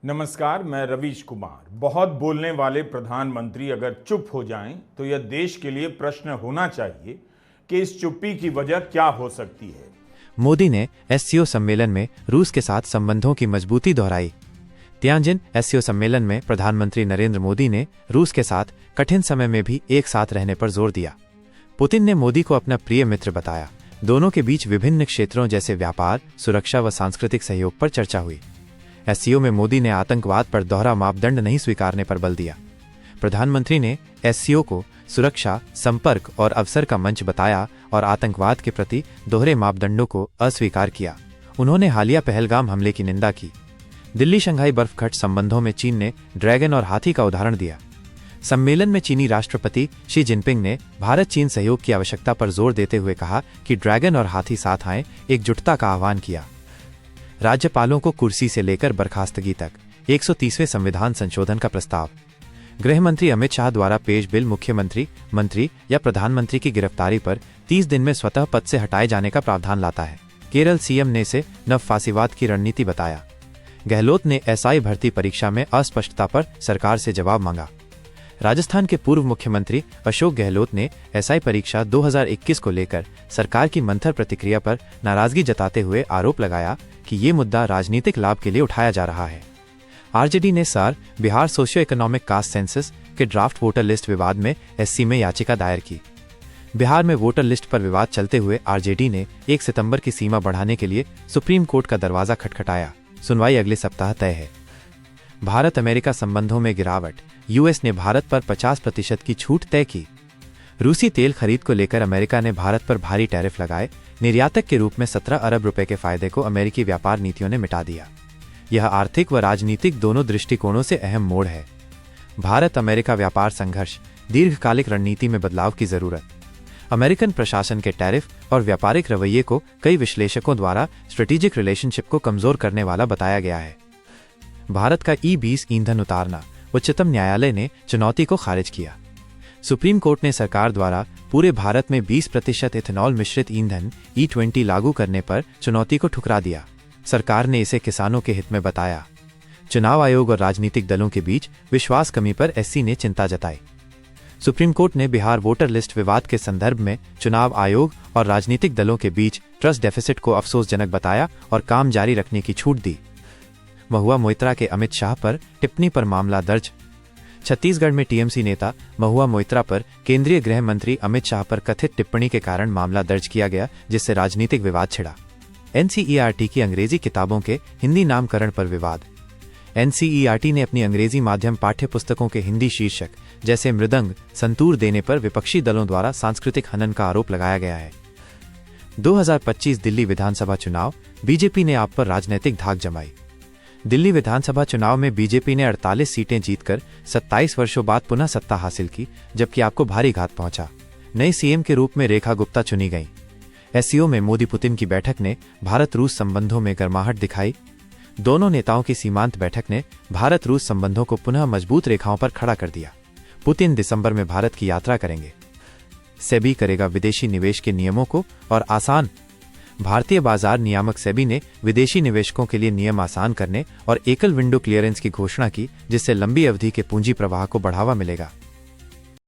नमस्कार, मैं रवीश कुमार। बहुत बोलने वाले प्रधानमंत्री अगर चुप हो जाएं तो यह देश के लिए प्रश्न होना चाहिए कि इस चुप्पी की वजह क्या हो सकती है। मोदी ने एससीओ सम्मेलन में रूस के साथ संबंधों की मजबूती दोहराई। तियानजिन एससीओ सम्मेलन में प्रधानमंत्री नरेंद्र मोदी ने रूस के साथ कठिन समय में भी एक साथ रहने पर जोर दिया। पुतिन ने मोदी को अपना प्रिय मित्र बताया। दोनों के बीच विभिन्न क्षेत्रों जैसे व्यापार, सुरक्षा व सांस्कृतिक सहयोग पर चर्चा हुई। एससीओ में मोदी ने आतंकवाद पर दोहरा मापदंड नहीं स्वीकारने पर बल दिया। प्रधानमंत्री ने एससीओ को सुरक्षा, संपर्क और अवसर का मंच बताया और आतंकवाद के प्रति दोहरे मापदंडों को अस्वीकार किया। उन्होंने हालिया पहलगाम हमले की निंदा की। दिल्ली शंघाई बर्फघट संबंधों में चीन ने ड्रैगन और हाथी का उदाहरण दिया। सम्मेलन में चीनी राष्ट्रपति शी जिनपिंग ने भारत चीन सहयोग की आवश्यकता पर जोर देते हुए कहा कि ड्रैगन और हाथी साथ आएं, एकजुटता का आह्वान किया। राज्यपालों को कुर्सी से लेकर बर्खास्तगी तक 130वें संविधान संशोधन का प्रस्ताव। गृह मंत्री अमित शाह द्वारा पेश बिल मुख्यमंत्री, मंत्री या प्रधानमंत्री की गिरफ्तारी पर 30 दिन में स्वतः पद से हटाए जाने का प्रावधान लाता है। केरल सीएम ने इसे नवफासीवाद की रणनीति बताया। गहलोत ने एसआई भर्ती परीक्षा में अस्पष्टता पर सरकार से जवाब मांगा। राजस्थान के पूर्व मुख्यमंत्री अशोक गहलोत ने एसआई परीक्षा 2021 को लेकर सरकार की मंथर प्रतिक्रिया पर नाराजगी जताते हुए आरोप लगाया कि ये मुद्दा राजनीतिक लाभ के लिए उठाया जा रहा है। आरजेडी ने सार Bihar socio economic caste census के ड्राफ्ट वोटर लिस्ट विवाद में एससी में याचिका दायर की। बिहार में वोटर लिस्ट पर विवाद चलते हुए आरजेडी ने 1 सितंबर की सीमा बढ़ाने के लिए सुप्रीम कोर्ट का दरवाजा खटखटाया। सुनवाई अगले सप्ताह तय है। भारत अमेरिका संबंधों में गिरावट। यूएस ने भारत पर 50% की छूट तय की। रूसी तेल खरीद को लेकर अमेरिका ने भारत पर भारी टैरिफ लगाए। निर्यातक के रूप में 17 अरब रुपए के फायदे को अमेरिकी व्यापार नीतियों ने मिटा दिया। यह आर्थिक व राजनीतिक दोनों दृष्टिकोणों से अहम मोड़ है। भारत अमेरिका व्यापार संघर्ष, दीर्घकालिक रणनीति में बदलाव की जरूरत। अमेरिकन प्रशासन के टैरिफ और व्यापारिक रवैये को कई विश्लेषकों द्वारा स्ट्रेटेजिक रिलेशनशिप को कमजोर करने वाला बताया गया है। भारत का E20 ईंधन उतारना। उच्चतम न्यायालय ने चुनौती को खारिज किया। सुप्रीम कोर्ट ने सरकार द्वारा पूरे भारत में 20% इथेनॉल मिश्रित ईंधन E20 लागू करने पर चुनौती को ठुकरा दिया। सरकार ने इसे किसानों के हित में बताया। चुनाव आयोग और राजनीतिक दलों के बीच विश्वास कमी पर एससी ने चिंता जताई। सुप्रीम कोर्ट ने बिहार वोटर लिस्ट विवाद के संदर्भ में चुनाव आयोग और राजनीतिक दलों के बीच ट्रस्ट डेफिसिट को अफसोसजनक बताया और काम जारी रखने की छूट दी। महुआ मोइत्रा के अमित शाह पर टिप्पणी पर मामला दर्ज। छत्तीसगढ़ में टीएमसी नेता महुआ मोइत्रा पर केंद्रीय गृह मंत्री अमित शाह पर कथित टिप्पणी के कारण मामला दर्ज किया गया, जिससे राजनीतिक विवाद छिड़ा। एनसीईआरटी की अंग्रेजी किताबों के हिंदी नामकरण पर विवाद। एनसीईआरटी ने अपनी अंग्रेजी माध्यम पाठ्य पुस्तकों के हिंदी शीर्षक जैसे मृदंग, संतूर देने पर विपक्षी दलों द्वारा सांस्कृतिक हनन का आरोप लगाया गया है। 2025 दिल्ली विधानसभा चुनाव। बीजेपी ने आप पर राजनीतिक धाक जमाई। दिल्ली विधानसभा चुनाव में बीजेपी ने 48 सीटें जीतकर 27 वर्षों बाद पुनः सत्ता हासिल की, जबकि आपको भारी घात पहुंचा। नए सीएम के रूप में रेखा गुप्ता चुनी गईं। एससीओ में मोदी पुतिन की बैठक ने भारत रूस संबंधों में गर्माहट दिखाई। दोनों नेताओं की सीमांत बैठक ने भारत रूस संबंधों को पुनः मजबूत रेखाओं पर खड़ा कर दिया। पुतिन दिसंबर में भारत की यात्रा करेंगे। सेबी करेगा विदेशी निवेश के नियमों को और आसान। भारतीय बाजार नियामक सेबी ने विदेशी निवेशकों के लिए नियम आसान करने और एकल विंडो क्लियरेंस की घोषणा की, जिससे लंबी अवधि के पूंजी प्रवाह को बढ़ावा मिलेगा।